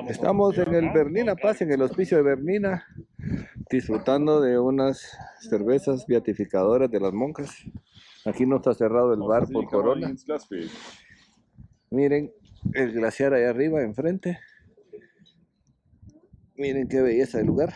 Estamos en el Bernina Paz, en el hospicio de Bernina, disfrutando de unas cervezas beatificadoras de las monjas. Aquí no está cerrado el bar por corona. Miren el glaciar allá arriba, enfrente. Miren qué belleza de lugar.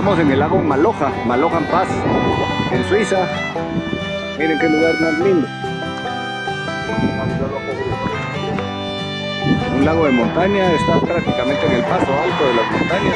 Estamos en el lago Maloja, Maloja en Paz, en Suiza. Miren qué lugar más lindo. Un lago de montaña, está prácticamente en el paso alto de las montañas.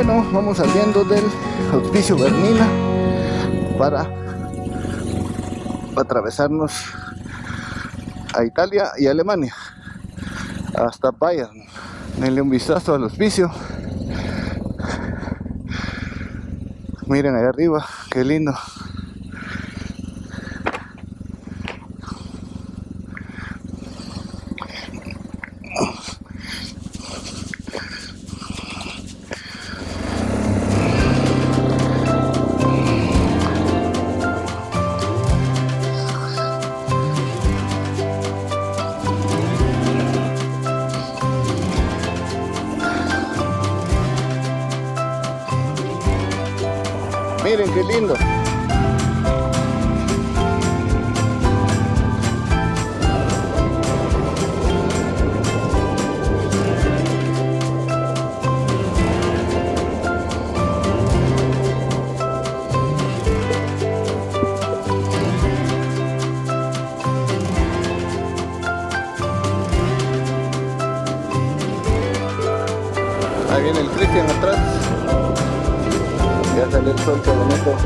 bueno, vamos saliendo del Hospicio Bernina para atravesarnos a Italia y Alemania hasta Bayern. Denle un vistazo al hospicio. Miren allá arriba, qué lindo. Miren qué lindo. Ahí viene el Cristian atrás. Ya salió el sol, qué bonito.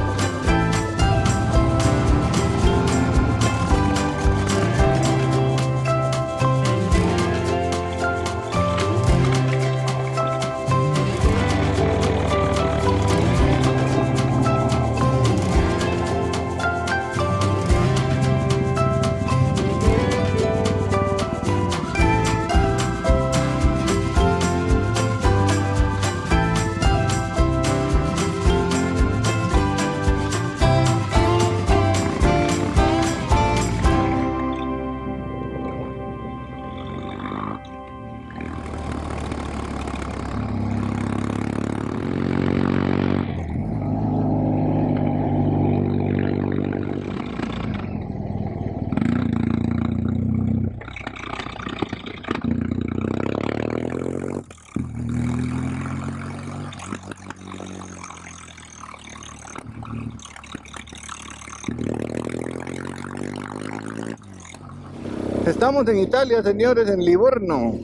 Estamos en Italia, señores, en Livorno.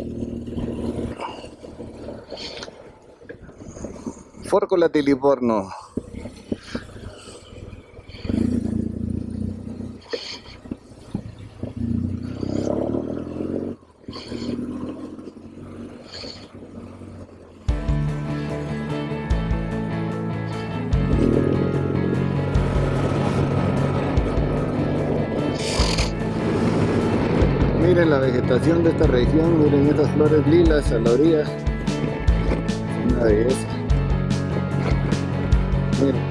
Forcola di Livorno. Miren la vegetación de esta región, miren esas flores lilas a la orilla. Una belleza. Miren.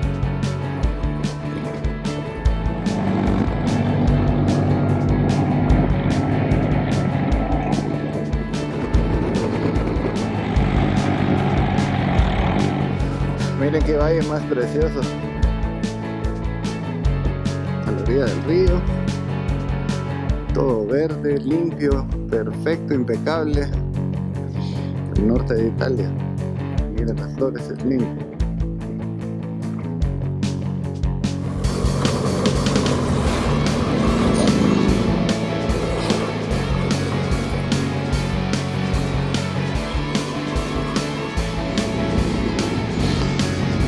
Miren qué valle más precioso. A la orilla del río. Todo verde, limpio, perfecto, impecable. El norte de Italia. Miren las flores, es lindo.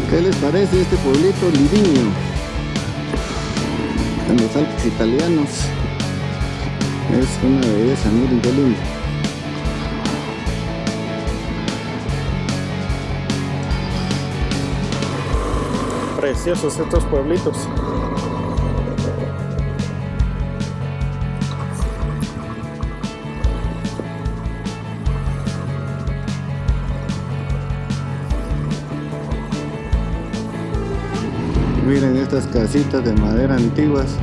¿Qué les parece este pueblito Livigno? En los Alpes italianos. Es una belleza, miren qué lindo. Preciosos estos pueblitos. Miren estas casitas de madera antiguas.